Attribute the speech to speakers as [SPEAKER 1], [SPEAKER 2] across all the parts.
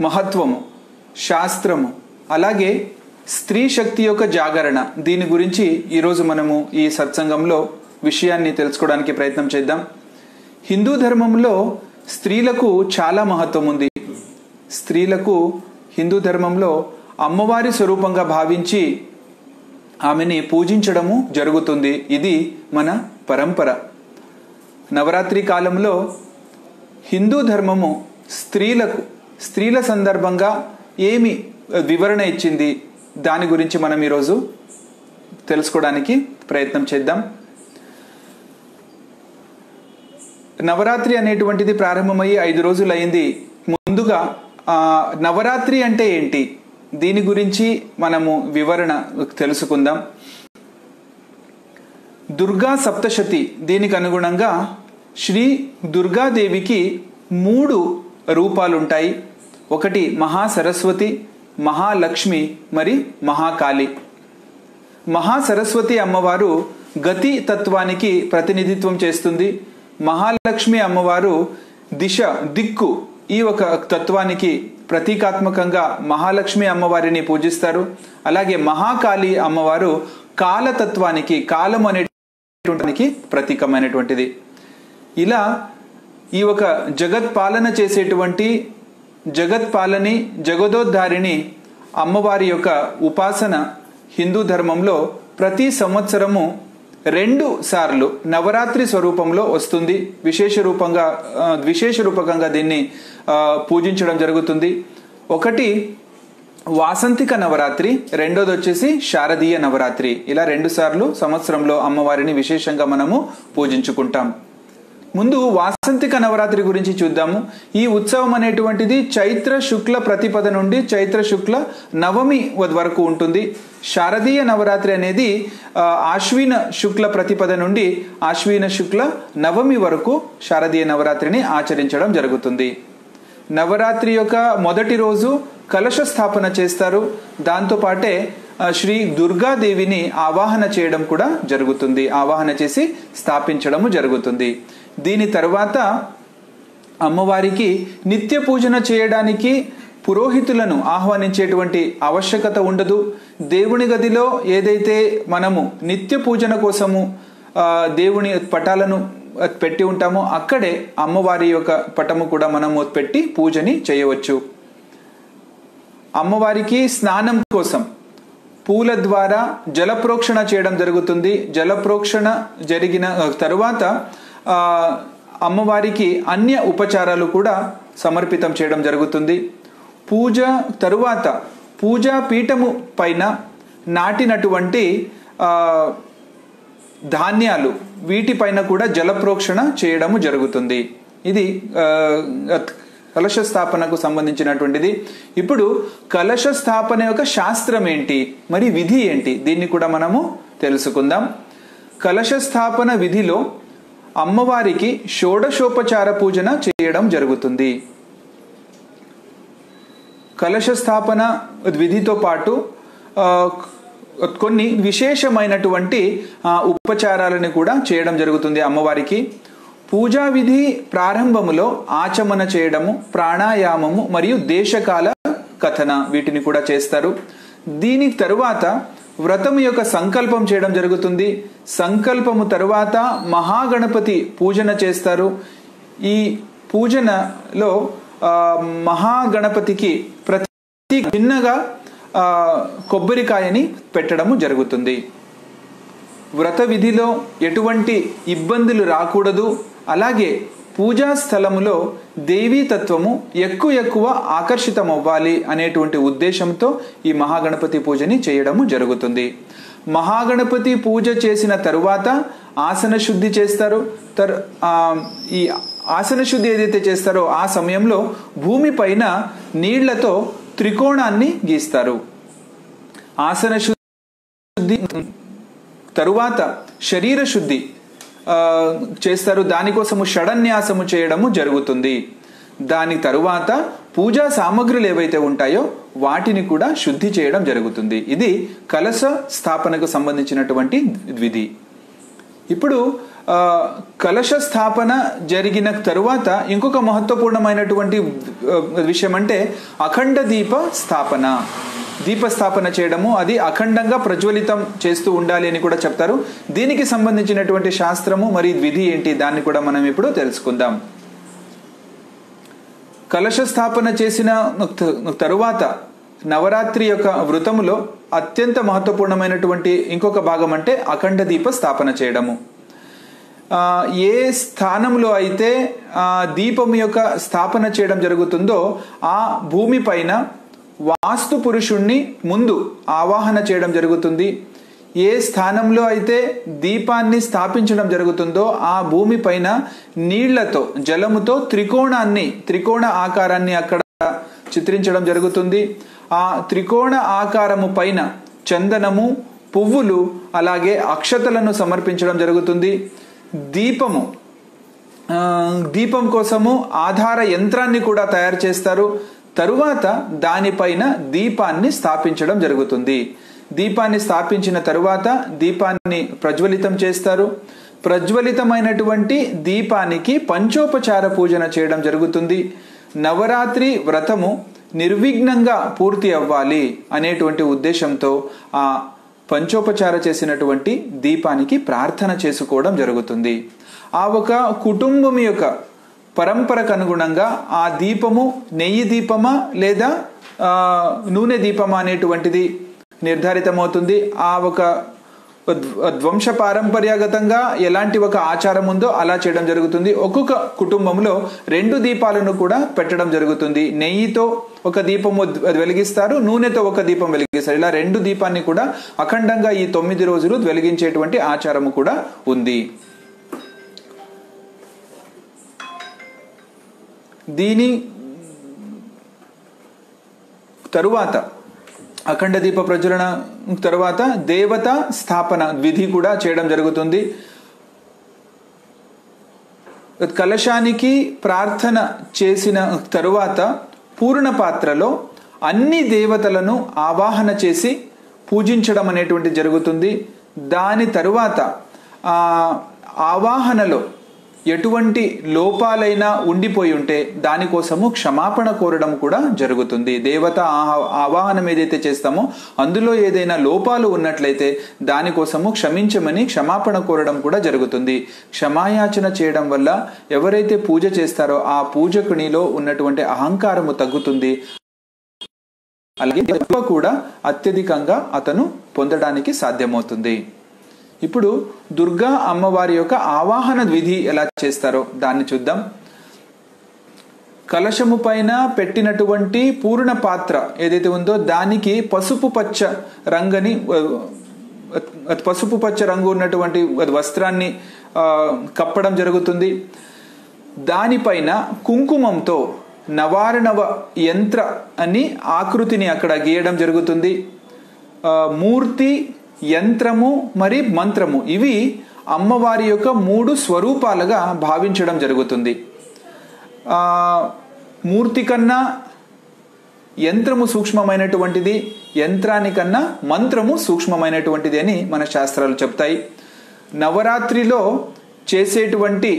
[SPEAKER 1] మహత్వము, శాస్త్రము, అలాగే స్త్రీ శక్తి యొక్క జాగరణ, దీని గురించి ఈరోజు మనము ఈ సత్సంగంలో విషయాన్ని తెలుసుకోవడానికి ప్రయత్నం చేద్దాం. హిందూ ధర్మంలో స్త్రీలకు చాలా మహత్వం ఉంది. స్త్రీలకు హిందూ ధర్మంలో అమ్మవారి స్వరూపంగా భావించి ఆమెని పూజించడము జరుగుతుంది. ఇది మన పరంపర. నవరాత్రి కాలంలో హిందూ ధర్మము స్త్రీల సందర్భంగా ఏమి వివరణ ఇచ్చింది, దాని గురించి మనం ఈరోజు తెలుసుకోవడానికి ప్రయత్నం చేద్దాం. నవరాత్రి అనేటువంటిది ప్రారంభమయ్యి 5 రోజులు అయింది. ముందుగా నవరాత్రి అంటే ఏంటి, దీని గురించి మనము వివరణ తెలుసుకుందాం. దుర్గా సప్తశతి, దీనికి అనుగుణంగా శ్రీ దుర్గాదేవికి 3 రూపాలుంటాయి. ఒకటి మహాసరస్వతి, మహాలక్ష్మి, మరి మహాకాళి. మహాసరస్వతి అమ్మవారు గతి తత్వానికి ప్రతినిధిత్వం చేస్తుంది. మహాలక్ష్మి అమ్మవారు దిక్కు, ఈ ఒక తత్వానికి ప్రతీకాత్మకంగా మహాలక్ష్మి అమ్మవారిని పూజిస్తారు. అలాగే మహాకాళి అమ్మవారు కాలతత్వానికి, కాలం అనేటువంటి ప్రతీకమైనటువంటిది. ఇలా ఈ ఒక జగత్పాలన చేసేటువంటి జగత్పాలని, జగదోద్ధారిణి అమ్మవారి యొక్క ఉపాసన హిందూ ధర్మంలో ప్రతి సంవత్సరము 2 సార్లు నవరాత్రి స్వరూపంలో వస్తుంది. విశేష రూపకంగా దీన్ని పూజించడం జరుగుతుంది. ఒకటి వాసంతిక నవరాత్రి, రెండోది వచ్చేసి శారదీయ నవరాత్రి. ఇలా 2 సార్లు సంవత్సరంలో అమ్మవారిని విశేషంగా మనము పూజించుకుంటాం. ముందు వాసంతిక నవరాత్రి గురించి చూద్దాము. ఈ ఉత్సవం అనేటువంటిది చైత్ర శుక్ల ప్రతిపద నుండి చైత్ర శుక్ల నవమి వరకు ఉంటుంది. శారదీయ నవరాత్రి అనేది ఆశ్వీన శుక్ల ప్రతిపద నుండి ఆశ్వీన శుక్ల నవమి వరకు శారదీయ నవరాత్రిని ఆచరించడం జరుగుతుంది. నవరాత్రి యొక్క మొదటి రోజు కలశ స్థాపన చేస్తారు. దాంతోపాటే శ్రీ దుర్గాదేవిని ఆవాహన చేయడం కూడా జరుగుతుంది. ఆవాహన చేసి స్థాపించడము జరుగుతుంది. దీని తర్వాత అమ్మవారికి నిత్య పూజన చేయడానికి పురోహితులను ఆహ్వానించేటువంటి ఆవశ్యకత ఉండదు. దేవుని గదిలో ఏదైతే మనము నిత్య పూజన కోసము దేవుని పటాలను పెట్టి ఉంటామో అక్కడే అమ్మవారి యొక్క పటము కూడా మనము పెట్టి పూజని చేయవచ్చు. అమ్మవారికి స్నానం కోసం పూల ద్వారా జలప్రోక్షణ చేయడం జరుగుతుంది. జలప్రోక్షణ జరిగిన తరువాత అమ్మవారికి అన్య ఉపచారాలు కూడా సమర్పితం చేయడం జరుగుతుంది. పూజ తరువాత పూజా పీఠము పైన నాటినటువంటి ధాన్యాలు, వీటిపైన కూడా జలప్రోక్షణ చేయడము జరుగుతుంది. ఇది కలశ స్థాపనకు సంబంధించినటువంటిది. ఇప్పుడు కలశ స్థాపన యొక్క శాస్త్రం ఏంటి, మరి విధి ఏంటి, దీన్ని కూడా మనము తెలుసుకుందాం. కలశ స్థాపన విధిలో అమ్మవారికి షోడశోపచార పూజన చేయడం జరుగుతుంది. కలశ స్థాపన విధితో పాటు కొన్ని విశేషమైనటువంటి ఉపచారాలను కూడా చేయడం జరుగుతుంది అమ్మవారికి. పూజా విధి ప్రారంభములో ఆచమన చేయడము, ప్రాణాయామము మరియు దేశకాల కథన, వీటిని కూడా చేస్తారు. దీని తరువాత వ్రతము యొక్క సంకల్పం చేయడం జరుగుతుంది. సంకల్పము తరువాత మహాగణపతి పూజన చేస్తారు. ఈ పూజనలో మహాగణపతికి ప్రతి చిన్నగా కొబ్బరికాయని పెట్టడము జరుగుతుంది. వ్రత విధిలో ఎటువంటి ఇబ్బందులు రాకూడదు. అలాగే పూజా స్థలములో దేవీ తత్వము ఎక్కువ ఆకర్షితమవ్వాలి అనేటువంటి ఉద్దేశంతో ఈ మహాగణపతి పూజని చేయడము జరుగుతుంది. మహాగణపతి పూజ చేసిన తరువాత ఆసన శుద్ధి చేస్తారు. ఈ ఆసన శుద్ధి ఏదైతే చేస్తారో ఆ సమయంలో భూమిపైన నీళ్లతో త్రికోణాన్ని గీస్తారు. ఆసన శుద్ధి తరువాత శరీర శుద్ధి చేస్తారు. దానికోసము షడన్యాసము చేయడము జరుగుతుంది. దాని తరువాత పూజా సామగ్రులు ఏవైతే ఉంటాయో వాటిని కూడా శుద్ధి చేయడం జరుగుతుంది. ఇది కలశ స్థాపనకు సంబంధించినటువంటి విధి. ఇప్పుడు కలశ స్థాపన జరిగిన తరువాత ఇంకొక మహత్వపూర్ణమైనటువంటి విషయం అంటే అఖండ దీపస్థాపన చేయడము, అది అఖండంగా ప్రజ్వలితం చేస్తూ ఉండాలి అని కూడా చెప్తారు. దీనికి సంబంధించినటువంటి శాస్త్రము మరి విధి ఏంటి, దాన్ని కూడా మనం ఇప్పుడు తెలుసుకుందాం. కలశ స్థాపన చేసిన తరువాత నవరాత్రి యొక్క వ్రతములో అత్యంత మహత్వపూర్ణమైనటువంటి ఇంకొక భాగం అంటే అఖండ దీప స్థాపన చేయడము. ఏ స్థానంలో అయితే దీపం యొక్క స్థాపన చేయడం జరుగుతుందో ఆ భూమి పైన వాస్తు పురుషుణ్ణి ముందు ఆవాహన చేయడం జరుగుతుంది. ఏ స్థానంలో అయితే దీపాన్ని స్థాపించడం జరుగుతుందో ఆ భూమి పైన నీళ్లతో జలముతో త్రికోణ ఆకారాన్ని అక్కడ చిత్రించడం జరుగుతుంది. ఆ త్రికోణ ఆకారము పైన చందనము, పువ్వులు, అలాగే అక్షతలను సమర్పించడం జరుగుతుంది. దీపం కోసము ఆధార యంత్రాన్ని కూడా తయారు చేస్తారు. తరువాత దానిపైన దీపాన్ని స్థాపించడం జరుగుతుంది. దీపాన్ని స్థాపించిన తరువాత దీపాన్ని ప్రజ్వలితం చేస్తారు. ప్రజ్వలితమైనటువంటి దీపానికి పంచోపచార పూజన చేయడం జరుగుతుంది. నవరాత్రి వ్రతము నిర్విఘ్నంగా పూర్తి అవ్వాలి అనేటువంటి ఉద్దేశంతో ఆ పంచోపచార చేసినటువంటి దీపానికి ప్రార్థన చేసుకోవడం జరుగుతుంది. ఆ ఒక కుటుంబం యొక్క పరంపరకు అనుగుణంగా ఆ దీపము నెయ్యి దీపమా లేదా నూనె దీపమా అనేటువంటిది నిర్ధారితమవుతుంది. ఆ ఒక వంశ పారంపర్యగతంగా ఎలాంటి ఒక ఆచారం ఉందో అలా చేయడం జరుగుతుంది. ఒక్కొక్క కుటుంబంలో 2 దీపాలను కూడా పెట్టడం జరుగుతుంది. నెయ్యితో ఒక దీపము వెలిగిస్తారు, నూనెతో ఒక దీపం వెలిగిస్తారు. ఇలా 2 దీపాన్ని కూడా అఖండంగా ఈ 9 రోజులు వెలిగించేటువంటి ఆచారము కూడా ఉంది. దీని తరువాత అఖండ దీప ప్రజ్వలన తరువాత దేవత స్థాపన విధి కూడా చేయడం జరుగుతుంది. కలశానికి ప్రార్థన చేసిన తరువాత పూర్ణ పాత్రలో అన్ని దేవతలను ఆవాహన చేసి పూజించడం అనేటువంటి జరుగుతుంది. దాని తరువాత ఆవాహనలో ఎటువంటి లోపాలైనా ఉండిపోయి ఉంటే దానికోసము క్షమాపణ కోరడం కూడా జరుగుతుంది. దేవత ఆవాహనం ఏదైతే చేస్తామో అందులో ఏదైనా లోపాలు ఉన్నట్లయితే దానికోసము క్షమించమని క్షమాపణ కోరడం కూడా జరుగుతుంది. క్షమాయాచన చేయడం వల్ల ఎవరైతే పూజ చేస్తారో ఆ పూజకునిలో ఉన్నటువంటి అహంకారము తగ్గుతుంది. అలాగే కూడా అత్యధికంగా అతను పొందడానికి సాధ్యమవుతుంది. ఇప్పుడు దుర్గా అమ్మవారి యొక్క ఆవాహన విధి ఎలా చేస్తారో దాన్ని చూద్దాం. కలశము పైన పెట్టినటువంటి పూర్ణ పాత్ర ఏదైతే ఉందో దానికి పసుపు పచ్చ రంగు ఉన్నటువంటి వస్త్రాన్ని కప్పడం జరుగుతుంది. దానిపైన కుంకుమంతో నవారణవ యంత్ర అని ఆకృతిని అక్కడ గీయడం జరుగుతుంది. మూర్తి, యంత్రము మరి మంత్రము ఇవి అమ్మవారి యొక్క 3 స్వరూపాలుగా భావించడం జరుగుతుంది. మూర్తి కన్నా యంత్రము సూక్ష్మమైనటువంటిది, యంత్రానికన్నా మంత్రము సూక్ష్మమైనటువంటిది అని మన శాస్త్రాలు చెప్తాయి. నవరాత్రిలో చేసేటువంటి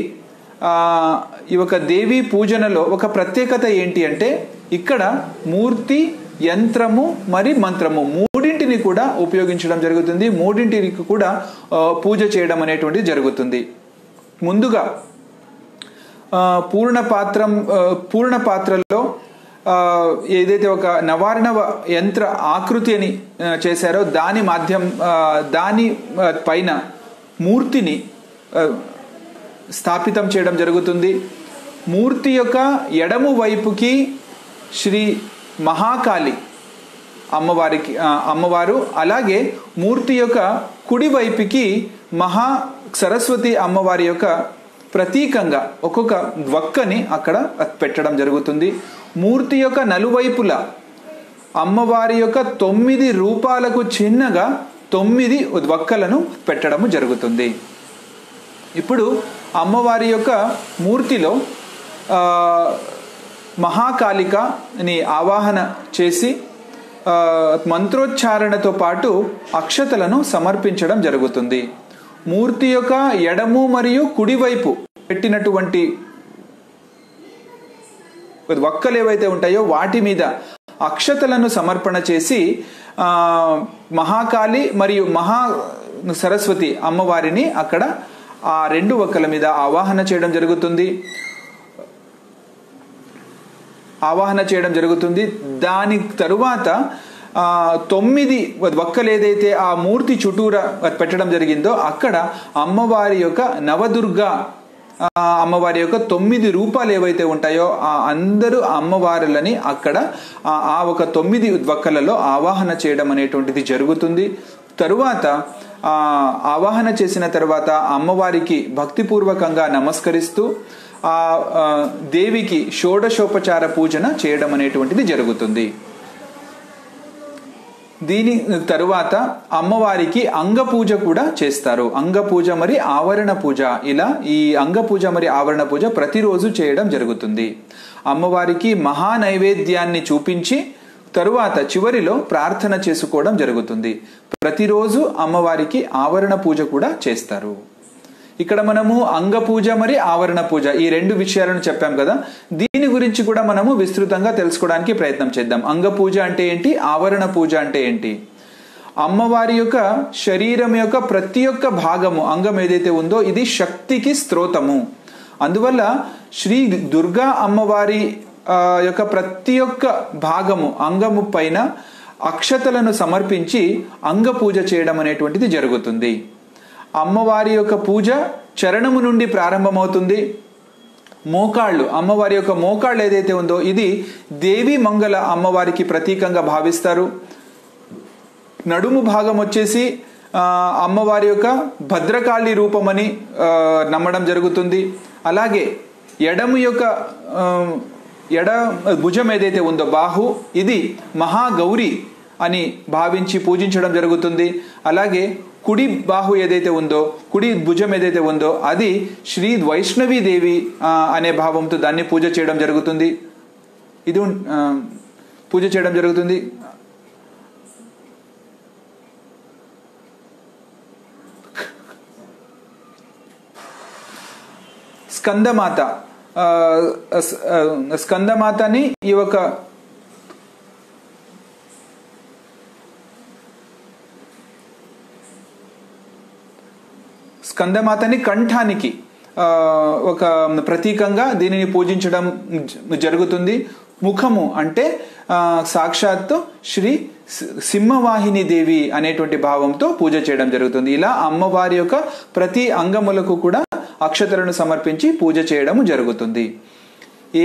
[SPEAKER 1] ఈ ఒక దేవీ పూజనలో ఒక ప్రత్యేకత ఏంటి అంటే ఇక్కడ మూర్తి, యంత్రము మరి మంత్రము మూడింటిని కూడా ఉపయోగించడం జరుగుతుంది. మూడింటికి కూడా పూజ చేయడం అనేటువంటిది జరుగుతుంది. ముందుగా పూర్ణ పాత్రలో ఏదైతే ఒక నవారణవ యంత్ర ఆకృతి అని చేశారో దాని పైన మూర్తిని స్థాపితం చేయడం జరుగుతుంది. మూర్తి యొక్క ఎడము వైపుకి శ్రీ మహాకాళి అమ్మవారు, అలాగే మూర్తి యొక్క కుడి వైపుకి మహా సరస్వతి అమ్మవారి యొక్క ప్రతీకంగా ఒక్కొక్క వక్కని అక్కడ పెట్టడం జరుగుతుంది. మూర్తి యొక్క నలువైపులా అమ్మవారి యొక్క 9 రూపాలకు చిన్నగా 9 వక్కలను పెట్టడం జరుగుతుంది. ఇప్పుడు అమ్మవారి యొక్క మూర్తిలో మహాకాళికని ఆవాహన చేసి మంత్రోచ్చారణతో పాటు అక్షతలను సమర్పించడం జరుగుతుంది. మూర్తి యొక్క ఎడము మరియు కుడివైపు పెట్టినటువంటి వక్కలు ఏవైతే ఉంటాయో వాటి మీద అక్షతలను సమర్పణ చేసి మహాకాళి మరియు మహా సరస్వతి అమ్మవారిని అక్కడ ఆ 2 వక్కల మీద ఆవాహన చేయడం జరుగుతుంది. దాని తరువాత 9 వక్కలు ఏదైతే ఆ మూర్తి చుట్టూరా పెట్టడం జరిగిందో అక్కడ అమ్మవారి యొక్క నవదుర్గా అమ్మవారి యొక్క 9 రూపాలు ఏవైతే ఉంటాయో ఆ అందరూ అమ్మవారులని అక్కడ ఆ ఒక 9 వక్కలలో ఆవాహన చేయడం అనేటువంటిది జరుగుతుంది. తరువాత ఆవాహన చేసిన తర్వాత అమ్మవారికి భక్తిపూర్వకంగా నమస్కరిస్తూ ఆ దేవికి షోడశోపచార పూజన చేయడం అనేటువంటిది జరుగుతుంది. దీని తరువాత అమ్మవారికి అంగపూజ కూడా చేస్తారు. అంగపూజ మరి ఆవరణ పూజ, ఇలా ఈ అంగపూజ మరి ఆవరణ పూజ ప్రతిరోజు చేయడం జరుగుతుంది. అమ్మవారికి మహా నైవేద్యాన్ని చూపించి తరువాత చివరిలో ప్రార్థన చేసుకోవడం జరుగుతుంది. ప్రతిరోజు అమ్మవారికి ఆవరణ పూజ కూడా చేస్తారు. ఇక్కడ మనము అంగపూజ మరి ఆవరణ పూజ ఈ 2 విషయాలను చెప్పాం కదా, దీని గురించి కూడా మనము విస్తృతంగా తెలుసుకోవడానికి ప్రయత్నం చేద్దాం. అంగపూజ అంటే ఏంటి, ఆవరణ పూజ అంటే ఏంటి? అమ్మవారి యొక్క శరీరం యొక్క ప్రతి ఒక్క భాగము అంగం ఏదైతే ఉందో ఇది శక్తికి స్తోత్రము. అందువల్ల శ్రీ దుర్గా అమ్మవారి యొక్క ప్రతి ఒక్క భాగము అంగము పైన అక్షతలను సమర్పించి అంగపూజ చేయడం అనేటువంటిది జరుగుతుంది. అమ్మవారి యొక్క పూజ చరణము నుండి ప్రారంభమవుతుంది. మోకాళ్ళు, అమ్మవారి యొక్క మోకాళ్ళు ఏదైతే ఉందో ఇది దేవి మంగళ అమ్మవారికి ప్రతీకంగా భావిస్తారు. నడుము భాగం వచ్చేసి అమ్మవారి యొక్క భద్రకాళి రూపమని నమ్మడం జరుగుతుంది. అలాగే ఎడ భుజం ఏదైతే ఉందో బాహు ఇది మహాగౌరి అని భావించి పూజించడం జరుగుతుంది. అలాగే కుడి బాహు ఏదైతే ఉందో, కుడి భుజం ఏదైతే ఉందో అది శ్రీ వైష్ణవి దేవి అనే భావంతో దాన్ని పూజ చేయడం జరుగుతుంది. స్కందమాతని ఈ ఒక స్కందమాతని కంఠానికి ఒక ప్రతీకంగా దీనిని పూజించడం జరుగుతుంది. ముఖము అంటే సాక్షాత్తు శ్రీ సింహవాహిని దేవి అనేటువంటి భావంతో పూజ చేయడం జరుగుతుంది. ఇలా అమ్మవారి యొక్క ప్రతి అంగములకు కూడా అక్షతలను సమర్పించి పూజ చేయడం జరుగుతుంది.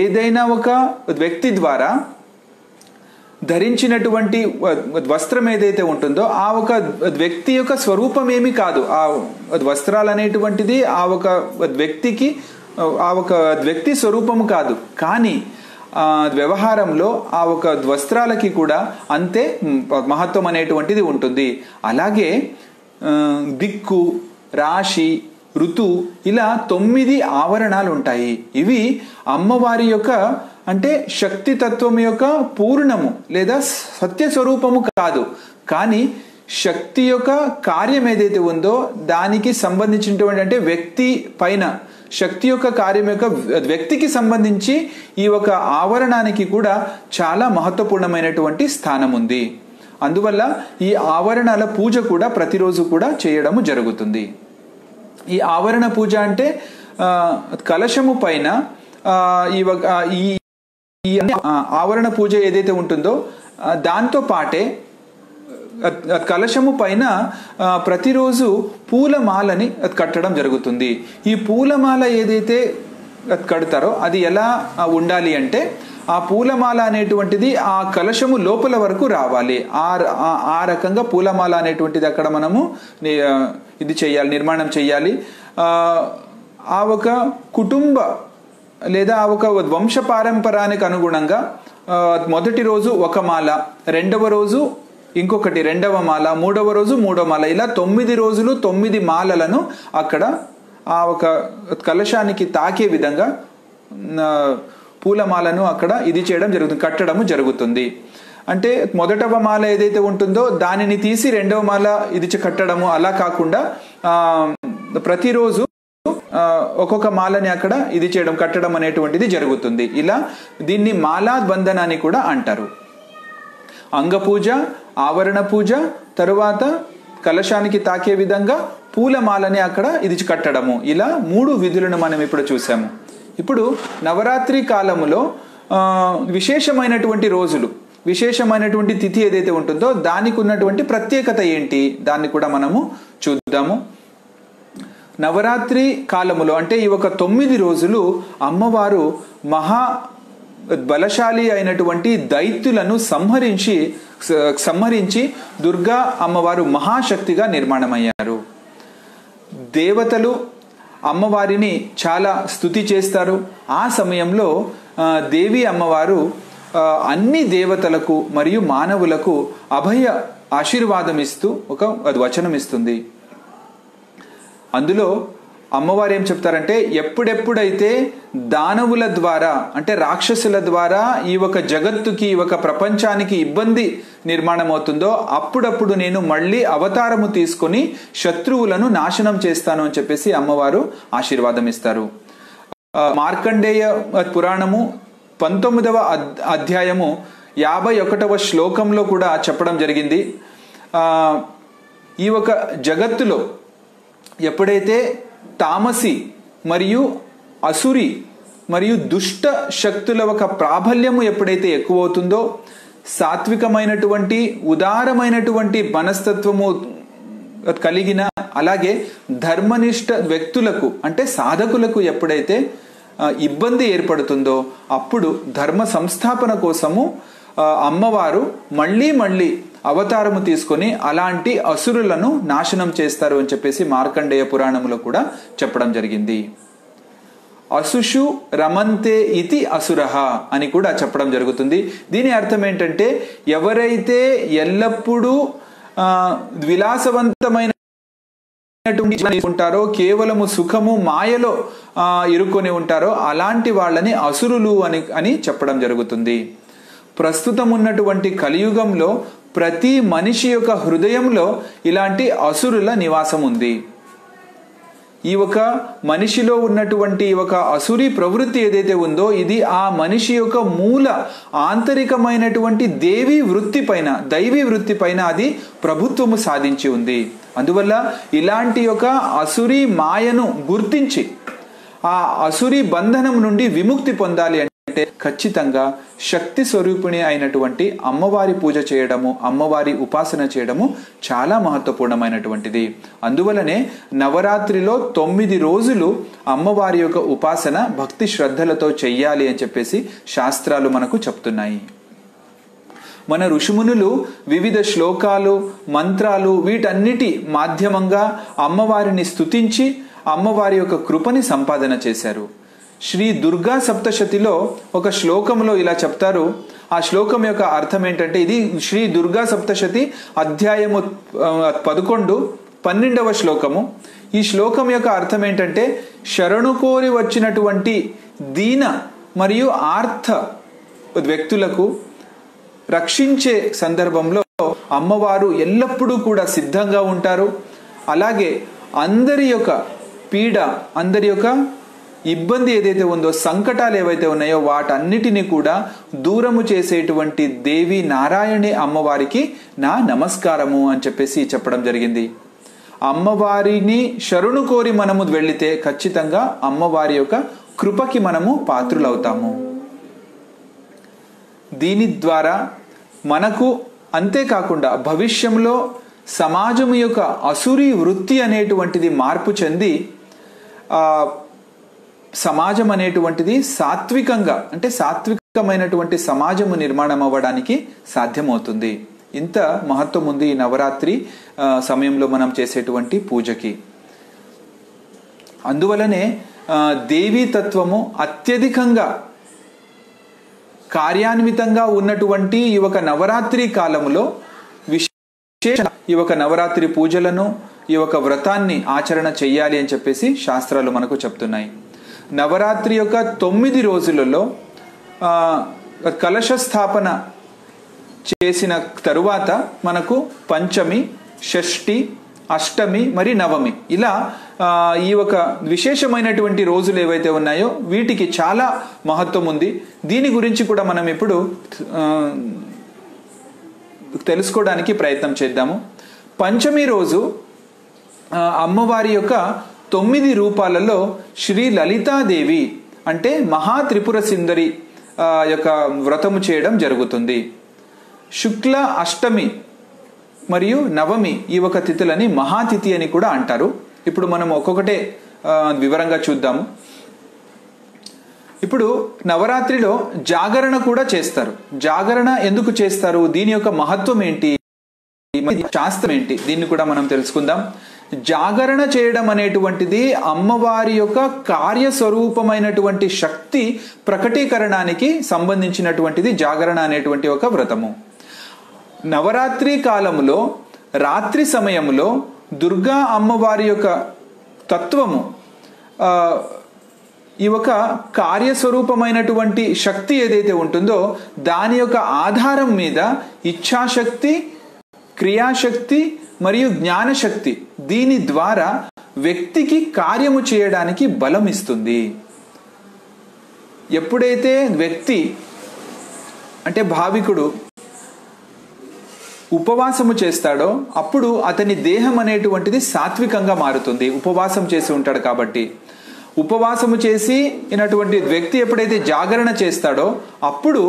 [SPEAKER 1] ఏదైనా ఒక వ్యక్తి ద్వారా ధరించినటువంటి వస్త్రం ఏదైతే ఉంటుందో ఆ ఒక వ్యక్తి యొక్క స్వరూపం ఏమీ కాదు. ఆ వస్త్రాలు అనేటువంటిది ఆ ఒక వ్యక్తి స్వరూపము కాదు. కానీ వ్యవహారంలో ఆ ఒక వస్త్రాలకి కూడా అంతే మహత్వం అనేటువంటిది ఉంటుంది. అలాగే దిక్కు, రాశి, ఋతు ఇలా 9 ఆవరణాలు ఉంటాయి. ఇవి అమ్మవారి యొక్క అంటే శక్తి తత్వం యొక్క పూర్ణము లేదా సత్య స్వరూపము కాదు. కానీ శక్తి యొక్క కార్యం ఏదైతే ఉందో దానికి సంబంధించినటువంటి అంటే వ్యక్తి పైన శక్తి యొక్క కార్యం యొక్క వ్యక్తికి సంబంధించి ఈ ఒక ఆవరణానికి కూడా చాలా మహత్వపూర్ణమైనటువంటి స్థానం ఉంది. అందువల్ల ఈ ఆవరణాల పూజ కూడా ప్రతిరోజు కూడా చేయడము జరుగుతుంది. ఈ ఆవరణ పూజ అంటే కలశము పైన ఈ ఆవరణ పూజ ఏదైతే ఉంటుందో దాంతో పాటే కలశము పైన ప్రతిరోజు పూలమాలని కట్టడం జరుగుతుంది. ఈ పూలమాల ఏదైతే కడతారో అది ఎలా ఉండాలి అంటే ఆ పూలమాల అనేటువంటిది ఆ కలశము లోపల వరకు రావాలి. ఆ రకంగా పూలమాల అనేటువంటిది అక్కడ మనము ఇది చేయాలి, నిర్మాణం చేయాలి. ఆ ఒక కుటుంబ లేదా ఆ ఒక వంశ పారంపరానికి అనుగుణంగా మొదటి రోజు ఒక మాల, రెండవ రోజు ఇంకొకటి రెండవ మాల, మూడవ రోజు మూడో మాల, ఇలా 9 రోజులు 9 మాలలను అక్కడ ఆ ఒక కలశానికి తాకే విధంగా పూలమాలను అక్కడ ఇది చేయడం జరుగుతుంది, కట్టడము జరుగుతుంది. అంటే మొదటవ మాల ఏదైతే ఉంటుందో దానిని తీసి రెండవ మాల ఇది కట్టడము అలా కాకుండా ప్రతిరోజు ఒక్కొక్క మాలని అక్కడ ఇది చేయడం, కట్టడం అనేటువంటిది జరుగుతుంది. ఇలా దీన్ని మాలా బంధన అని కూడా అంటారు. అంగపూజ, ఆవరణ పూజ, తరువాత కలశానికి తాకే విధంగా పూలమాలని అక్కడ ఇది కట్టడము, ఇలా 3 విధులను మనం ఇప్పుడు చూసాము. ఇప్పుడు నవరాత్రి కాలములో విశేషమైనటువంటి రోజులు, విశేషమైనటువంటి తిథి ఏదైతే ఉంటుందో దానికి ఉన్నటువంటి ప్రత్యేకత ఏంటి, దాన్ని కూడా మనము చూద్దాము. నవరాత్రి కాలములో అంటే ఈ ఒక 9 రోజులు అమ్మవారు మహా బలశాలి అయినటువంటి దైత్యులను సంహరించి దుర్గా అమ్మవారు మహాశక్తిగా నిర్మాణమయ్యారు. దేవతలు అమ్మవారిని చాలా స్తుతి చేస్తారు. ఆ సమయంలో దేవి అమ్మవారు అన్ని దేవతలకు మరియు మానవులకు అభయ ఆశీర్వాదం ఇస్తూ ఒక వచనం ఇస్తుంది. అందులో అమ్మవారు ఏం చెప్తారంటే, ఎప్పుడెప్పుడైతే దానవుల ద్వారా అంటే రాక్షసుల ద్వారా ఈ ఒక జగత్తుకి, ఈ ఒక ప్రపంచానికి ఇబ్బంది నిర్మాణం అవుతుందో అప్పుడప్పుడు నేను మళ్ళీ అవతారము తీసుకొని శత్రువులను నాశనం చేస్తాను అని చెప్పేసి అమ్మవారు ఆశీర్వాదం ఇస్తారు. మార్కండేయ పురాణము 19వ అధ్యాయము 51వ శ్లోకంలో కూడా చెప్పడం జరిగింది. ఈ ఒక జగత్తులో ఎప్పుడైతే తామసి మరియు అసురి మరియు దుష్ట శక్తుల ఒక ప్రాబల్యము ఎప్పుడైతే ఎక్కువ అవుతుందో, సాత్వికమైనటువంటి ఉదారమైనటువంటి మనస్తత్వము కలిగిన అలాగే ధర్మనిష్ట వ్యక్తులకు అంటే సాధకులకు ఎప్పుడైతే ఇబ్బంది ఏర్పడుతుందో అప్పుడు ధర్మ సంస్థాపన కోసము అమ్మవారు మళ్ళీ అవతారము తీసుకొని అలాంటి అసురులను నాశనం చేస్తారు అని చెప్పేసి మార్కండేయ పురాణంలో కూడా చెప్పడం జరిగింది. అసుషు రమంతే ఇతి అసురహ అని కూడా చెప్పడం జరుగుతుంది. దీని అర్థం ఏంటంటే, ఎవరైతే ఎల్లప్పుడూ విలాసవంతమైన ఉంటారో, కేవలము సుఖము మాయలో ఇరుక్కొని ఉంటారో అలాంటి వాళ్ళని అసురులు అని చెప్పడం జరుగుతుంది. ప్రస్తుతం ఉన్నటువంటి కలియుగంలో ప్రతి మనిషి యొక్క హృదయంలో ఇలాంటి అసురుల నివాసం ఉంది. ఈ ఒక మనిషిలో ఉన్నటువంటి ఒక అసురీ ప్రవృత్తి ఏదైతే ఉందో ఇది ఆ మనిషి యొక్క మూల ఆంతరికమైనటువంటి దైవీ వృత్తి పైన అది ప్రభుత్వము సాధించి ఉంది. అందువల్ల ఇలాంటి ఒక అసురీ మాయను గుర్తించి ఆ అసురీ బంధనం నుండి విముక్తి పొందాలి అంటే ఖచ్చితంగా శక్తి స్వరూపిణి అయినటువంటి అమ్మవారి పూజ చేయడము, అమ్మవారి ఉపాసన చేయడము చాలా మహత్వపూర్ణమైనటువంటిది. అందువలనే నవరాత్రిలో 9 రోజులు అమ్మవారి యొక్క ఉపాసన భక్తి శ్రద్ధలతో చెయ్యాలి అని చెప్పేసి శాస్త్రాలు మనకు చెప్తున్నాయి. మన ఋషిమునులు వివిధ శ్లోకాలు, మంత్రాలు వీటన్నిటి మాధ్యమంగా అమ్మవారిని స్తుతించి అమ్మవారి యొక్క కృపని సంపాదన చేశారు. శ్రీ దుర్గా సప్తశతిలో ఒక శ్లోకంలో ఇలా చెప్తారు. ఆ శ్లోకం యొక్క అర్థం ఏంటంటే, ఇది శ్రీ దుర్గా సప్తశతి అధ్యాయము 11 12వ శ్లోకము. ఈ శ్లోకం యొక్క అర్థం ఏంటంటే, శరణు కోరి వచ్చినటువంటి దీన మరియు ఆర్త వ్యక్తులకు రక్షించే సందర్భంలో అమ్మవారు ఎల్లప్పుడూ కూడా సిద్ధంగా ఉంటారు. అలాగే అందరి యొక్క పీడ, అందరి యొక్క ఇబ్బంది ఏదైతే ఉందో, సంకటాలు ఏవైతే ఉన్నాయో వాటన్నిటిని కూడా దూరము చేసేటువంటి దేవి నారాయణి అమ్మవారికి నా నమస్కారము అని చెప్పేసి చెప్పడం జరిగింది. అమ్మవారిని శరణు కోరి మనము వెళితే ఖచ్చితంగా అమ్మవారి యొక్క కృపకి మనము పాత్రులవుతాము. దీని ద్వారా మనకు అంతేకాకుండా భవిష్యంలో సమాజం యొక్క అసురీ వృత్తి అనేటువంటిది మార్పు చెంది సమాజం అనేటువంటిది సాత్వికంగా అంటే సాత్వికమైనటువంటి సమాజము నిర్మాణం అవ్వడానికి సాధ్యమవుతుంది. ఇంత మహత్వం ఉంది ఈ నవరాత్రి సమయంలో మనం చేసేటువంటి పూజకి. అందువలనే దేవీ తత్వము అత్యధికంగా కార్యాన్వితంగా ఉన్నటువంటి ఈ ఒక నవరాత్రి కాలములో విశేష ఈ ఒక నవరాత్రి పూజలను, ఈ ఒక వ్రతాన్ని ఆచరణ చెయ్యాలి అని చెప్పేసి శాస్త్రాలు మనకు చెప్తున్నాయి. నవరాత్రి యొక్క 9 రోజులలో కలశ స్థాపన చేసిన తరువాత మనకు పంచమి, షష్ఠి, అష్టమి మరి నవమి ఇలా ఈ ఒక విశేషమైనటువంటి రోజులు ఏవైతే ఉన్నాయో వీటికి చాలా మహత్వం ఉంది. దీని గురించి కూడా మనం ఇప్పుడు తెలుసుకోవడానికి ప్రయత్నం చేద్దాము. పంచమి రోజు అమ్మవారి యొక్క 9 రూపాలలో శ్రీ లలితాదేవి అంటే మహా త్రిపుర సుందరి యొక్క వ్రతము చేయడం జరుగుతుంది. శుక్ల అష్టమి మరియు నవమి ఈ ఒక తిథులని మహాతిథి అని కూడా అంటారు. ఇప్పుడు మనం ఒక్కొక్కటే వివరంగా చూద్దాము. ఇప్పుడు నవరాత్రిలో జాగరణ కూడా చేస్తారు. జాగరణ ఎందుకు చేస్తారు, దీని యొక్క మహత్వం ఏంటి, శాస్త్రం ఏంటి, దీన్ని కూడా మనం తెలుసుకుందాం. జాగరణ చేయడం అనేటువంటిది అమ్మవారి యొక్క కార్యస్వరూపమైనటువంటి శక్తి ప్రకటీకరణానికి సంబంధించినటువంటిది జాగరణ అనేటువంటి ఒక వ్రతము. నవరాత్రి కాలములో రాత్రి సమయంలో దుర్గా అమ్మవారి యొక్క తత్వము ఈ ఒక కార్యస్వరూపమైనటువంటి శక్తి ఏదైతే ఉంటుందో దాని యొక్క ఆధారం మీద ఇచ్ఛాశక్తి, క్రియాశక్తి మరియు జ్ఞానశక్తి దీని ద్వారా వ్యక్తికి కార్యము చేయడానికి బలం ఇస్తుంది. ఎప్పుడైతే వ్యక్తి అంటే భావికుడు ఉపవాసము చేస్తాడో అప్పుడు అతని దేహం అనేటువంటిది సాత్వికంగా మారుతుంది. ఉపవాసం చేసి ఉంటాడు కాబట్టి. ఉపవాసము చేసి ఇనటువంటి వ్యక్తి ఎప్పుడైతే జాగరణ చేస్తాడో అప్పుడు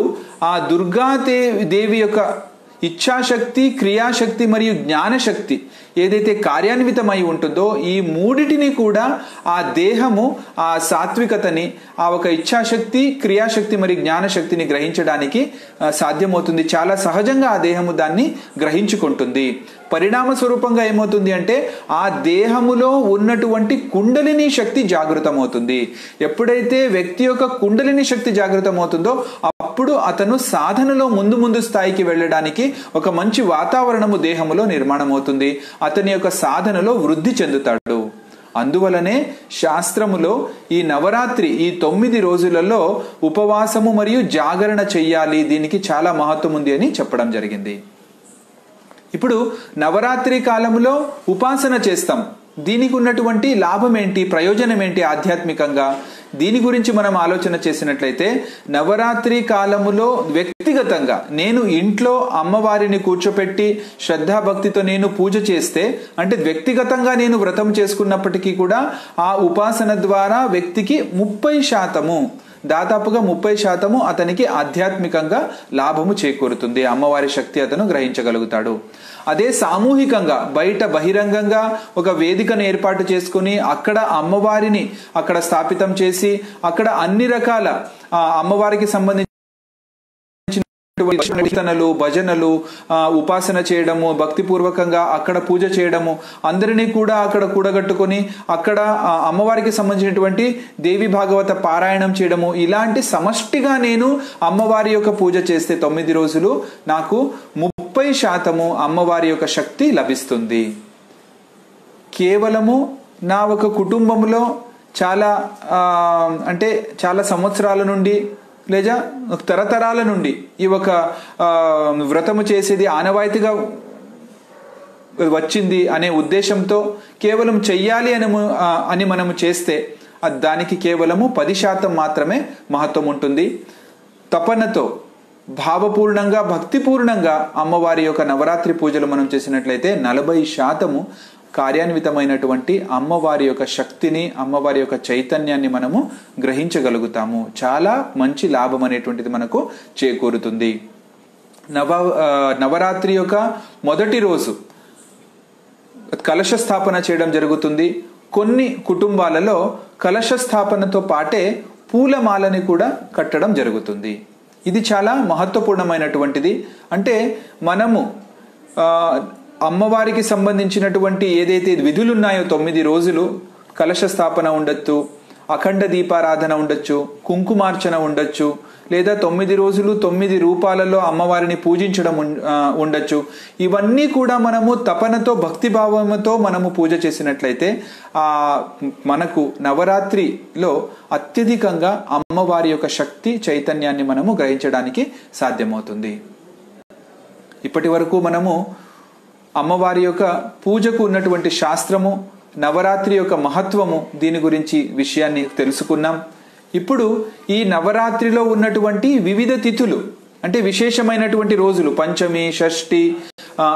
[SPEAKER 1] ఆ దుర్గాదేవి యొక్క ఇచ్ఛాశక్తి, క్రియాశక్తి మరియు జ్ఞానశక్తి ఏదైతే కార్యాన్వితమై ఉంటుందో ఈ మూడిటిని కూడా ఆ దేహము ఆ సాత్వికతని, ఆ ఒక ఇచ్ఛాశక్తి, క్రియాశక్తి మరియు జ్ఞానశక్తిని గ్రహించడానికి సాధ్యమవుతుంది. చాలా సహజంగా ఆ దేహము దాన్ని గ్రహించుకుంటుంది. పరిణామ స్వరూపంగా ఏమవుతుంది అంటే ఆ దేహములో ఉన్నటువంటి కుండలిని శక్తి జాగృతమవుతుంది. ఎప్పుడైతే వ్యక్తి యొక్క కుండలిని శక్తి జాగృతమవుతుందో అప్పుడు అతను సాధనలో ముందు స్థాయికి వెళ్ళడానికి ఒక మంచి వాతావరణము దేహములో నిర్మాణం అవుతుంది. అతని యొక్క సాధనలో వృద్ధి చెందుతాడు. అందువలనే శాస్త్రములో ఈ నవరాత్రి ఈ 9 రోజులలో ఉపవాసము మరియు జాగరణ చెయ్యాలి, దీనికి చాలా మహత్వం ఉంది అని చెప్పడం జరిగింది. ఇప్పుడు నవరాత్రి కాలంలో ఉపాసన చేస్తాం. దీనికి ఉన్నటువంటి లాభం ఏంటి, ప్రయోజనం ఏంటి ఆధ్యాత్మికంగా, దీని గురించి మనం ఆలోచన చేసినట్లయితే నవరాత్రి కాలములో వ్యక్తిగతంగా నేను ఇంట్లో అమ్మవారిని కూర్చోపెట్టి శ్రద్ధాభక్తితో నేను పూజ చేస్తే అంటే వ్యక్తిగతంగా నేను వ్రతం చేసుకున్నప్పటికీ కూడా ఆ ఉపాసన ద్వారా వ్యక్తికి 30% దాదాపుగా 30% అతనికి ఆధ్యాత్మికంగా లాభము చేకూరుతుంది. అమ్మవారి శక్తి అతను గ్రహించగలుగుతాడు. అదే సామూహికంగా బయట బహిరంగంగా ఒక వేదికను ఏర్పాటు చేసుకుని అక్కడ అమ్మవారిని అక్కడ స్థాపితం చేసి అక్కడ అన్ని రకాల అమ్మవారికి సంబంధించిన కీర్తనలు, భజనలు, ఉపాసన చేయడము, భక్తిపూర్వకంగా అక్కడ పూజ చేయడము, అందరినీ కూడా అక్కడ కూడగట్టుకొని అక్కడ అమ్మవారికి సంబంధించినటువంటి దేవి భాగవత పారాయణం చేయడము, ఇలాంటి సమష్టిగా నేను అమ్మవారి యొక్క పూజ చేస్తే 9 రోజులు నాకు 30% అమ్మవారి యొక్క శక్తి లభిస్తుంది. కేవలము నా ఒక కుటుంబంలో చాలా అంటే చాలా సంవత్సరాల నుండి లేదా తరతరాల నుండి ఈ ఒక వ్రతము చేసేది ఆనవాయితీగా వచ్చింది అనే ఉద్దేశంతో కేవలం చెయ్యాలి అని మనము చేస్తే దానికి కేవలము 10% మాత్రమే మహత్వం ఉంటుంది. తపనతో భావపూర్ణంగా భక్తిపూర్ణంగా అమ్మవారి యొక్క నవరాత్రి పూజలు మనం చేసినట్లయితే 40% కార్యాన్వితమైనటువంటి అమ్మవారి యొక్క శక్తిని, అమ్మవారి యొక్క చైతన్యాన్ని మనము గ్రహించగలుగుతాము. చాలా మంచి లాభం అనేటువంటిది మనకు చేకూరుతుంది. నవరాత్రి యొక్క మొదటి రోజు కలశ స్థాపన చేయడం జరుగుతుంది. కొన్ని కుటుంబాలలో కలశ స్థాపనతో పాటే పూలమాలని కూడా కట్టడం జరుగుతుంది. ఇది చాలా మహత్వపూర్ణమైనటువంటిది. అంటే మనము అమ్మవారికి సంబంధించినటువంటి ఏదైతే విధులు ఉన్నాయో 9 రోజులు కలశ స్థాపన ఉండొచ్చు, అఖండ దీపారాధన ఉండొచ్చు, కుంకుమార్చన ఉండొచ్చు, లేదా 9 రోజులు 9 రూపాలలో అమ్మవారిని పూజించడం ఉండొచ్చు. ఇవన్నీ కూడా మనము తపనతో భక్తిభావంతో మనము పూజ చేసినట్లయితే మనకు నవరాత్రిలో అత్యధికంగా అమ్మవారి యొక్క శక్తి చైతన్యాన్ని మనము గ్రహించడానికి సాధ్యమవుతుంది. ఇప్పటి వరకు మనము అమ్మవారి యొక్క పూజకు ఉన్నటువంటి శాస్త్రము, నవరాత్రి యొక్క మహత్వము దీని గురించి విషయాన్ని తెలుసుకున్నాం. ఇప్పుడు ఈ నవరాత్రిలో ఉన్నటువంటి వివిధ తిథులు అంటే విశేషమైనటువంటి రోజులు పంచమి, షష్ఠి,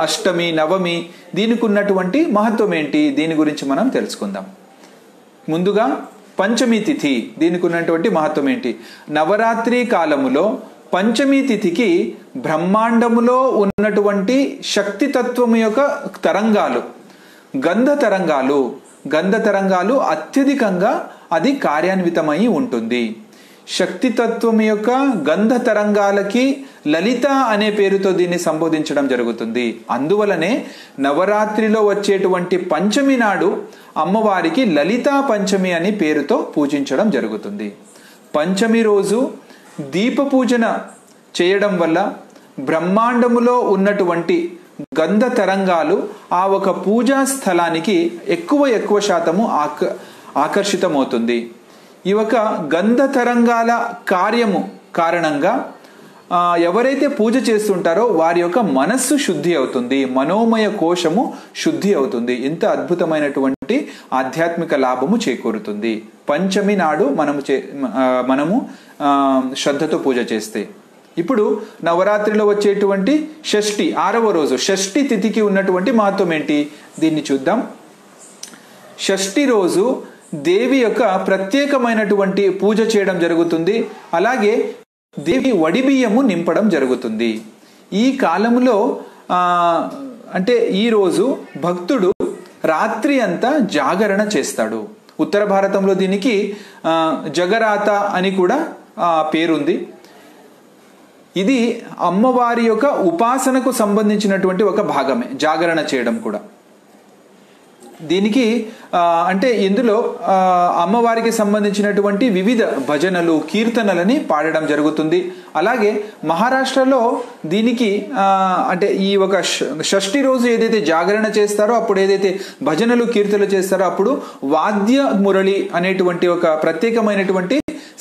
[SPEAKER 1] అష్టమి, నవమి దీనికి ఉన్నటువంటి మహత్వం ఏంటి దీని గురించి మనం తెలుసుకుందాం. ముందుగా పంచమి తిథి దీనికి ఉన్నటువంటి మహత్వం ఏంటి? నవరాత్రి కాలములో పంచమి తిథికి బ్రహ్మాండములో ఉన్నటువంటి శక్తి తత్వము యొక్క తరంగాలు గంధ తరంగాలు అత్యధికంగా అది కార్యాన్వితమై ఉంటుంది. శక్తి తత్వం యొక్క గంధ తరంగాలకి లలిత అనే పేరుతో దీన్ని సంబోధించడం జరుగుతుంది. అందువలనే నవరాత్రిలో వచ్చేటువంటి పంచమి నాడు అమ్మవారికి లలితా పంచమి అని పేరుతో పూజించడం జరుగుతుంది. పంచమి రోజు దీప పూజన చేయడం వల్ల బ్రహ్మాండములో ఉన్నటువంటి గంధ తరంగాలు ఆ ఒక పూజా స్థలానికి ఎక్కువ శాతము ఆకర్షితమవుతుంది. ఈ ఒక గంధ తరంగాల కార్యము కారణంగా ఎవరైతే పూజ చేస్తుంటారో వారి యొక్క మనస్సు శుద్ధి అవుతుంది, మనోమయ కోశము శుద్ధి అవుతుంది. ఇంత అద్భుతమైనటువంటి ఆధ్యాత్మిక లాభము చేకూరుతుంది పంచమి నాడు మనము శ్రద్ధతో పూజ చేస్తే. ఇప్పుడు నవరాత్రిలో వచ్చేటువంటి షష్ఠి 6వ రోజు షష్ఠి తిథికి ఉన్నటువంటి మహత్వం ఏంటి దీన్ని చూద్దాం. షష్ఠి రోజు దేవి యొక్క ప్రత్యేకమైనటువంటి పూజ చేయడం జరుగుతుంది. అలాగే దేవి వడిబియ్యము నింపడం జరుగుతుంది. ఈ కాలంలో అంటే ఈ రోజు భక్తుడు రాత్రి అంతా జాగరణ చేస్తాడు. ఉత్తర భారతంలో దీనికి జగరాత అని కూడా పేరుంది. ఇది అమ్మవారి యొక్క ఉపాసనకు సంబంధించినటువంటి ఒక భాగమే జాగరణ చేయడం కూడా. దీనికి అంటే ఇందులో అమ్మవారికి సంబంధించినటువంటి వివిధ భజనలు, కీర్తనలని పాడడం జరుగుతుంది. అలాగే మహారాష్ట్రలో దీనికి అంటే ఈ ఒక షష్ఠి రోజు ఏదైతే జాగరణ చేస్తారో అప్పుడు ఏదైతే భజనలు, కీర్తనలు చేస్తారో అప్పుడు వాద్య మురళి అనేటువంటి ఒక ప్రత్యేకమైనటువంటి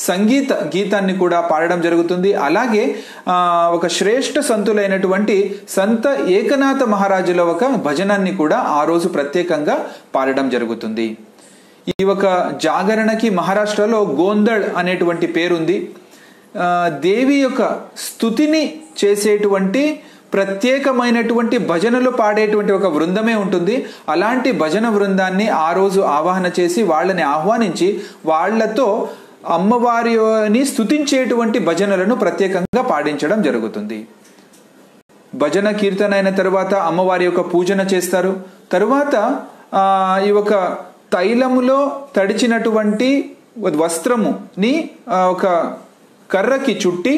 [SPEAKER 1] సంగీత గీతాన్ని కూడా పాడడం జరుగుతుంది. అలాగే ఒక శ్రేష్ఠ సంతులైనటువంటి సంత ఏకనాథ మహారాజుల ఒక భజనాన్ని కూడా ఆ రోజు ప్రత్యేకంగా పాడడం జరుగుతుంది. ఈ ఒక జాగరణకి మహారాష్ట్రలో గోందళ్ అనేటువంటి పేరుంది. దేవి యొక్క స్తుతిని చేసేటువంటి ప్రత్యేకమైనటువంటి భజనలు పాడేటువంటి ఒక బృందమే ఉంటుంది. అలాంటి భజన బృందాన్ని ఆ రోజు ఆవాహన చేసి వాళ్ళని ఆహ్వానించి వాళ్లతో అమ్మవారిని స్తుతించేటువంటి భజనలను ప్రత్యేకంగా పాడించడం జరుగుతుంది. భజన కీర్తన అయిన తరువాత అమ్మవారి యొక్క పూజన చేస్తారు. తరువాత ఈ ఒక తైలములో తడిచినటువంటి వస్త్రముని ఒక కర్రకి చుట్టి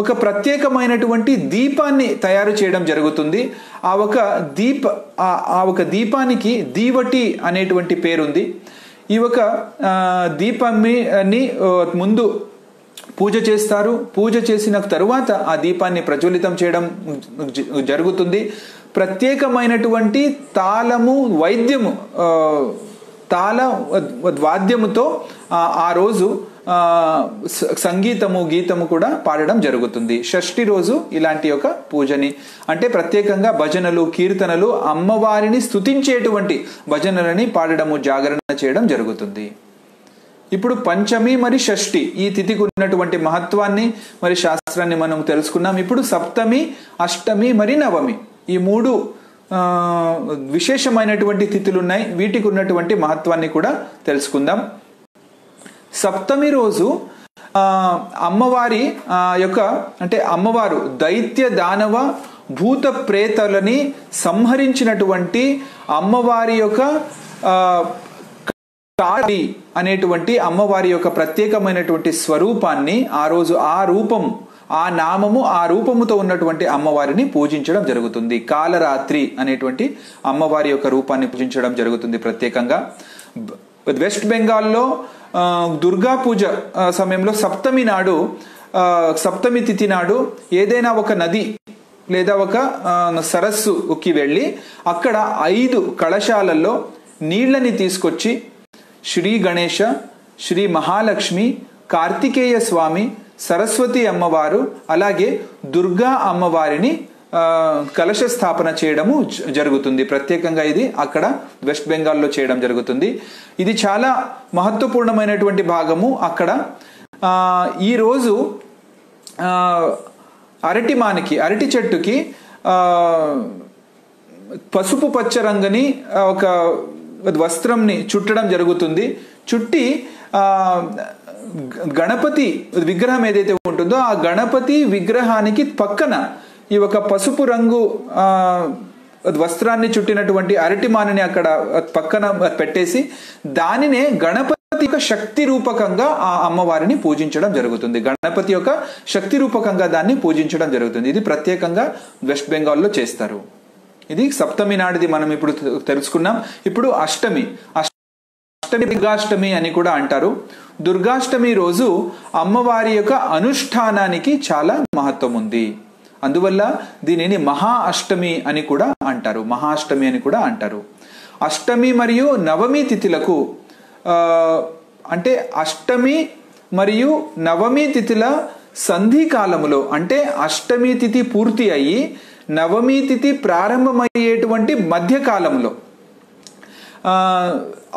[SPEAKER 1] ఒక ప్రత్యేకమైనటువంటి దీపాన్ని తయారు చేయడం జరుగుతుంది. ఆ ఒక దీపానికి దీవటి అనేటువంటి పేరుంది. ఈ ఒక దీపాన్ని ముందు పూజ చేస్తారు. పూజ చేసిన తరువాత ఆ దీపాన్ని ప్రజ్వలితం చేయడం జరుగుతుంది. ప్రత్యేకమైనటువంటి వాద్యముతో ఆ రోజు సంగీతము, గీతము కూడా పాడడం జరుగుతుంది. షష్ఠి రోజు ఇలాంటి ఒక పూజని అంటే ప్రత్యేకంగా భజనలు, కీర్తనలు, అమ్మవారిని స్తుతించేటువంటి భజనలని పాడడము, జాగరణ చేయడం జరుగుతుంది. ఇప్పుడు పంచమి మరి షష్ఠి ఈ తిథికి ఉన్నటువంటి మహత్వాన్ని మరి శాస్త్రాన్ని మనం తెలుసుకున్నాం. ఇప్పుడు సప్తమి, అష్టమి మరి నవమి ఈ 3 విశేషమైనటువంటి తిథులు ఉన్నాయి. వీటికి ఉన్నటువంటి మహత్వాన్ని కూడా తెలుసుకుందాం. సప్తమి రోజు అమ్మవారి యొక్క అంటే అమ్మవారు దైత్య దానవ భూత ప్రేతలని సంహరించినటువంటి అమ్మవారి యొక్క కాళి అనేటువంటి అమ్మవారి యొక్క ప్రత్యేకమైనటువంటి స్వరూపాన్ని ఆ రోజు ఆ నామము ఆ రూపముతో ఉన్నటువంటి అమ్మవారిని పూజించడం జరుగుతుంది. కాలరాత్రి అనేటువంటి అమ్మవారి యొక్క రూపాన్ని పూజించడం జరుగుతుంది ప్రత్యేకంగా. వెస్ట్ బెంగాల్లో దుర్గా పూజ సమయంలో సప్తమి తిథి నాడు ఏదైనా ఒక నది లేదా ఒక సరస్సుకి వెళ్ళి అక్కడ 5 కళశాలల్లో నీళ్లని తీసుకొచ్చి శ్రీ గణేశ, శ్రీ మహాలక్ష్మి, కార్తికేయ స్వామి, సరస్వతి అమ్మవారు అలాగే దుర్గా అమ్మవారిని కలశ స్థాపన చేయడము జరుగుతుంది. ప్రత్యేకంగా ఇది అక్కడ వెస్ట్ బెంగాల్లో చేయడం జరుగుతుంది. ఇది చాలా మహత్వపూర్ణమైనటువంటి భాగము. అక్కడ ఈరోజు అరటి చెట్టుకి పసుపు పచ్చ రంగుని ఒక వస్త్రంని చుట్టడం జరుగుతుంది. చుట్టి గణపతి విగ్రహం ఏదైతే ఉంటుందో ఆ గణపతి విగ్రహానికి పక్కన ఈ ఒక పసుపు రంగు వస్త్రాన్ని చుట్టినటువంటి అరటిమానిని అక్కడ పక్కన పెట్టేసి దానినే గణపతి యొక్క శక్తి రూపకంగా ఆ అమ్మవారిని పూజించడం జరుగుతుంది. గణపతి యొక్క శక్తి రూపకంగా దాన్ని పూజించడం జరుగుతుంది. ఇది ప్రత్యేకంగా వెస్ట్ బెంగాల్లో చేస్తారు. ఇది సప్తమి నాడిది మనం ఇప్పుడు తెలుసుకున్నాం. ఇప్పుడు అష్టమి దుర్గాష్టమి అని కూడా అంటారు. దుర్గాష్టమి రోజు అమ్మవారి యొక్క అనుష్ఠానానికి చాలా మహత్వం ఉంది. అందువల్ల దీనిని మహా అష్టమి అని కూడా అంటారు. మహాష్టమి అని కూడా అంటారు. అష్టమి మరియు నవమి తిథులకు అంటే అష్టమి మరియు నవమి తిథుల సంధి కాలములో అంటే అష్టమి తిథి పూర్తి అయ్యి నవమి తిథి ప్రారంభమయ్యేటువంటి మధ్యకాలంలో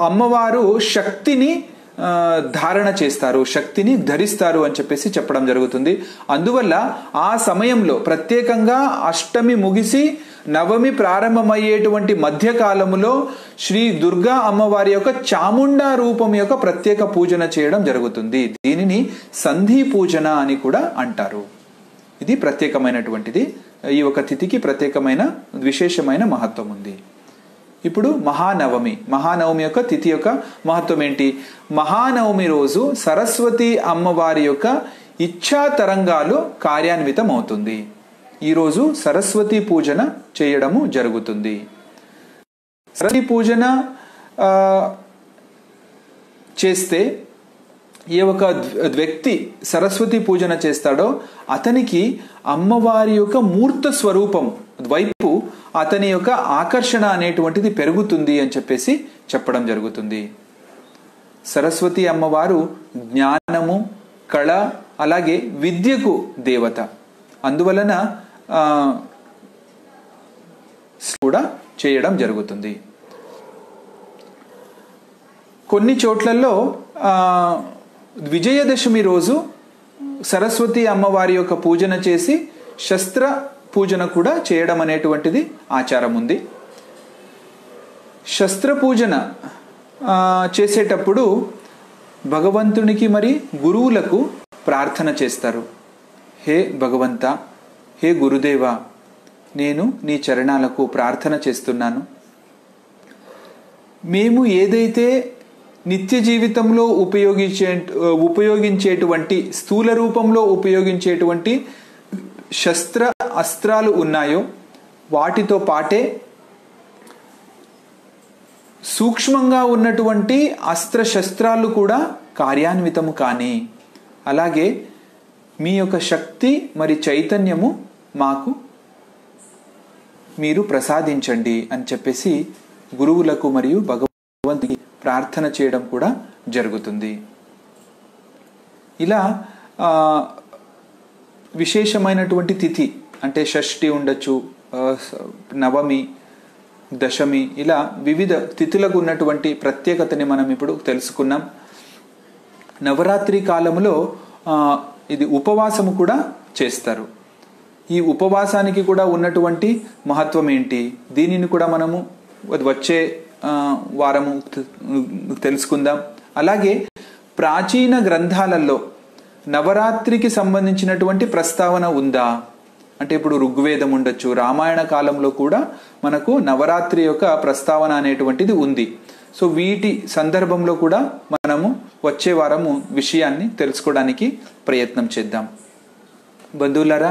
[SPEAKER 1] అమ్మవారు శక్తిని ధారణ చేస్తారు, శక్తిని ధరిస్తారు అని చెప్పేసి చెప్పడం జరుగుతుంది. అందువల్ల ఆ సమయంలో ప్రత్యేకంగా అష్టమి ముగిసి నవమి ప్రారంభమయ్యేటువంటి మధ్యకాలములో శ్రీ దుర్గా అమ్మవారి యొక్క చాముండా రూపం యొక్క ప్రత్యేక పూజన చేయడం జరుగుతుంది. దీనిని సంధి పూజన అని కూడా అంటారు. ఇది ప్రత్యేకమైనటువంటిది. ఈ ఒక తిథికి ప్రత్యేకమైన విశేషమైన మహత్వం ఉంది. ఇప్పుడు మహానవమి యొక్క తిథి యొక్క మహత్వం ఏంటి? మహానవమి రోజు సరస్వతి అమ్మవారి యొక్క ఇచ్ఛా తరంగాలు కార్యాన్వితం అవుతుంది. ఈరోజు సరస్వతి పూజన చేయడము జరుగుతుంది. సరస్వతి పూజన చేస్తే ఏ ఒక వ్యక్తి సరస్వతి పూజన చేస్తాడో అతనికి అమ్మవారి యొక్క మూర్త స్వరూపం వైపు అతని యొక్క ఆకర్షణ అనేటువంటిది పెరుగుతుంది అని చెప్పేసి చెప్పడం జరుగుతుంది. సరస్వతి అమ్మవారు జ్ఞానము, కళ, అలాగే విద్యకు దేవత. అందువలన కూడా చేయడం జరుగుతుంది. కొన్ని చోట్లలో విజయదశమి రోజు సరస్వతి అమ్మవారి యొక్క పూజన చేసి శస్త్ర పూజన కూడా చేయడం అనేటువంటిది ఆచారం ఉంది. శస్త్ర పూజన చేసేటప్పుడు భగవంతునికి మరి గురువులకు ప్రార్థన చేస్తారు. హే భగవంత, హే గురుదేవా, నేను నీ చరణాలకు ప్రార్థన చేస్తున్నాను. మేము ఏదైతే నిత్య జీవితంలో ఉపయోగించేటువంటి స్థూల రూపంలో ఉపయోగించేటువంటి శస్త్ర అస్త్రాలు ఉన్నాయో వాటితో పాటే సూక్ష్మంగా ఉన్నటువంటి అస్త్ర శస్త్రాలు కూడా కార్యాన్వితము కానీ అలాగే మీ యొక్క శక్తి మరి చైతన్యము మాకు మీరు ప్రసాదించండి అని చెప్పేసి గురువులకు మరియు భగవంతునికి ప్రార్థన చేయడం కూడా జరుగుతుంది. ఇలా విశేషమైనటువంటి తిథి అంటే షష్ఠి ఉండొచ్చు, నవమి, దశమి, ఇలా వివిధ తిథులకు ఉన్నటువంటి ప్రత్యేకతని మనం ఇప్పుడు తెలుసుకున్నాం. నవరాత్రి కాలంలో ఇది ఉపవాసము కూడా చేస్తారు. ఈ ఉపవాసానికి కూడా ఉన్నటువంటి మహత్వం ఏంటి, దీనిని కూడా మనము వచ్చే వారము తెలుసుకుందాం. అలాగే ప్రాచీన గ్రంథాలలో నవరాత్రికి సంబంధించినటువంటి ప్రస్తావన ఉందా అంటే ఇప్పుడు ఋగ్వేదం ఉండొచ్చు, రామాయణ కాలంలో కూడా మనకు నవరాత్రి యొక్క ప్రస్తావన అనేటువంటిది ఉంది. సో వీటి సందర్భంలో కూడా మనము వచ్చే వారము విషయాన్ని తెలుసుకోవడానికి ప్రయత్నం చేద్దాం. బంధువులారా,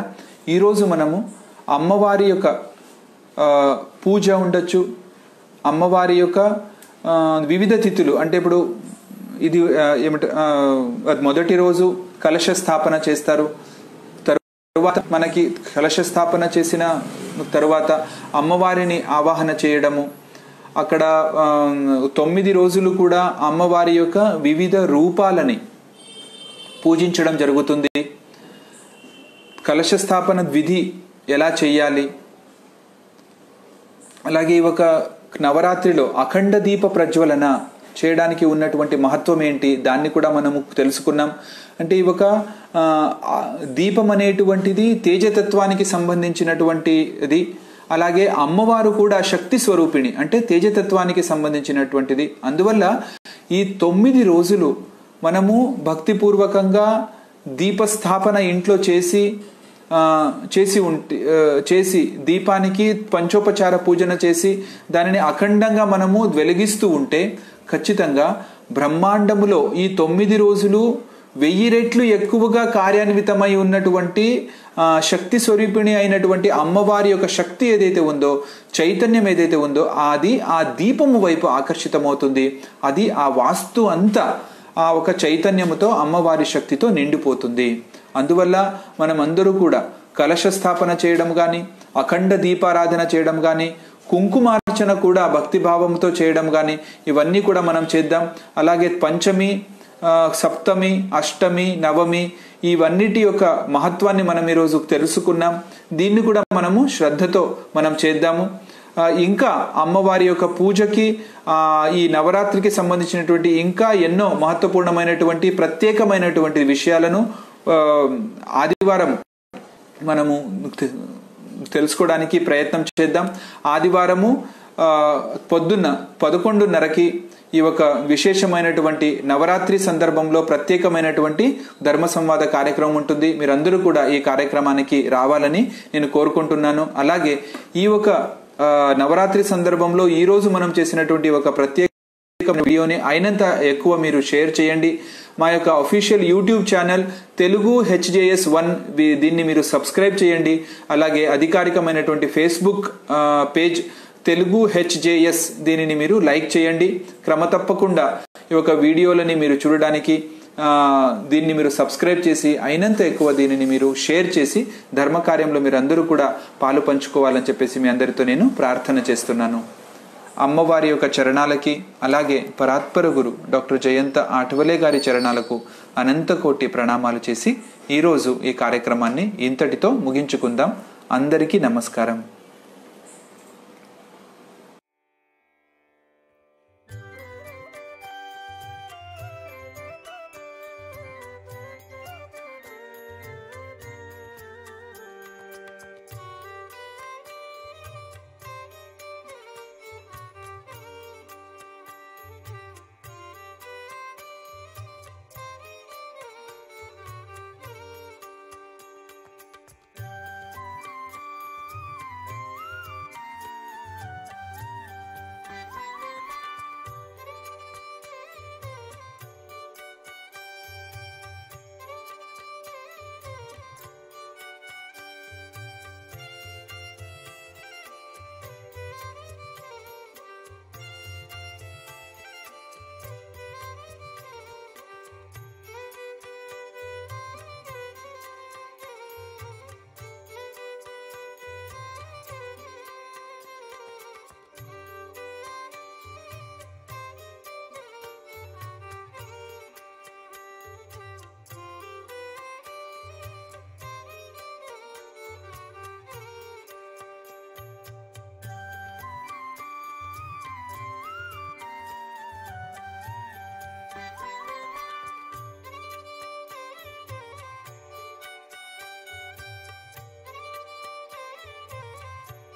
[SPEAKER 1] ఈరోజు మనము అమ్మవారి యొక్క పూజ ఉండొచ్చు, అమ్మవారి యొక్క వివిధ తిథులు అంటే ఇప్పుడు ఇది ఏమిట మొదటి రోజు కలశ స్థాపన చేస్తారు. తరువాత మనకి కలశ స్థాపన చేసిన తరువాత అమ్మవారిని ఆవాహన చేయడము, అక్కడ 9 రోజులు కూడా అమ్మవారి యొక్క వివిధ రూపాలని పూజించడం జరుగుతుంది. కలశ స్థాపన విధి ఎలా చేయాలి, అలాగే ఈ ఒక నవరాత్రిలో అఖండ దీప ప్రజ్వలన చేయడానికి ఉన్నటువంటి మహత్వం ఏంటి దాన్ని కూడా మనము తెలుసుకున్నాం. అంటే ఈ ఒక దీపం అనేటువంటిది తేజతత్వానికి సంబంధించినటువంటిది. అలాగే అమ్మవారు కూడా శక్తి స్వరూపిణి, అంటే తేజతత్వానికి సంబంధించినటువంటిది. అందువల్ల ఈ 9 రోజులు మనము భక్తిపూర్వకంగా దీపస్థాపన ఇంట్లో చేసి దీపానికి పంచోపచార పూజన చేసి దానిని అఖండంగా మనము వెలిగిస్తూ ఉంటే ఖచ్చితంగా బ్రహ్మాండములో ఈ 9 రోజులు 1000 రెట్లు ఎక్కువగా కార్యాన్వితమై ఉన్నటువంటి శక్తి స్వరూపిణి అయినటువంటి అమ్మవారి యొక్క శక్తి ఏదైతే ఉందో, చైతన్యం ఏదైతే ఉందో అది ఆ దీపము వైపు ఆకర్షితమవుతుంది. అది ఆ వాస్తు అంతా ఆ ఒక చైతన్యముతో అమ్మవారి శక్తితో నిండిపోతుంది. అందువల్ల మనం అందరూ కూడా కలశ స్థాపన చేయడం కానీ, అఖండ దీపారాధన చేయడం కానీ, కుంకుమార్చన కూడా భక్తిభావంతో చేయడం కానీ ఇవన్నీ కూడా మనం చేద్దాం. అలాగే పంచమి, సప్తమి, అష్టమి, నవమి ఇవన్నిటి యొక్క మహత్వాన్ని మనం ఈరోజు తెలుసుకున్నాం. దీన్ని కూడా మనము శ్రద్ధతో మనం చేద్దాము. ఇంకా అమ్మవారి యొక్క పూజకి ఈ నవరాత్రికి సంబంధించినటువంటి ఇంకా ఎన్నో మహత్వపూర్ణమైనటువంటి ప్రత్యేకమైనటువంటి విషయాలను ఆదివారం మనము తెలుసుకోవడానికి ప్రయత్నం చేద్దాం. ఆదివారము పొద్దున్న 11:30కి ఈ ఒక విశేషమైనటువంటి నవరాత్రి సందర్భంలో ప్రత్యేకమైనటువంటి ధర్మ సంవాద కార్యక్రమం ఉంటుంది. మీరందరూ కూడా ఈ కార్యక్రమానికి రావాలని నేను కోరుకుంటున్నాను. అలాగే ఈ ఒక నవరాత్రి సందర్భంలో ఈ రోజు మనం చేసినటువంటి ఒక ప్రత్యేక వీడియోని అయినంత ఎక్కువ మీరు షేర్ చేయండి. మా యొక్క official YouTube channel Telugu HJS1 దీన్ని మీరు సబ్స్క్రైబ్ చేయండి. అలాగే అధికారికమైనటువంటి ఫేస్బుక్ పేజ్ తెలుగు HJS దీనిని మీరు లైక్ చేయండి. క్రమతప్పకుండా ఈ యొక్క వీడియోలని మీరు చూడడానికి దీన్ని మీరు సబ్స్క్రైబ్ చేసి అయినంత ఎక్కువ దీనిని మీరు షేర్ చేసి ధర్మకార్యంలో మీరు అందరూ కూడా పాలు పంచుకోవాలని చెప్పేసి మీ అందరితో నేను ప్రార్థన చేస్తున్నాను. అమ్మవారి యొక్క చరణాలకి, అలాగే పరాత్పర గురు డాక్టర్ జయంత ఆఠవలే గారి చరణాలకు అనంత కోటి ప్రణామాలు చేసి ఈరోజు ఈ కార్యక్రమాన్ని ఇంతటితో ముగించుకుందాం. అందరికీ నమస్కారం.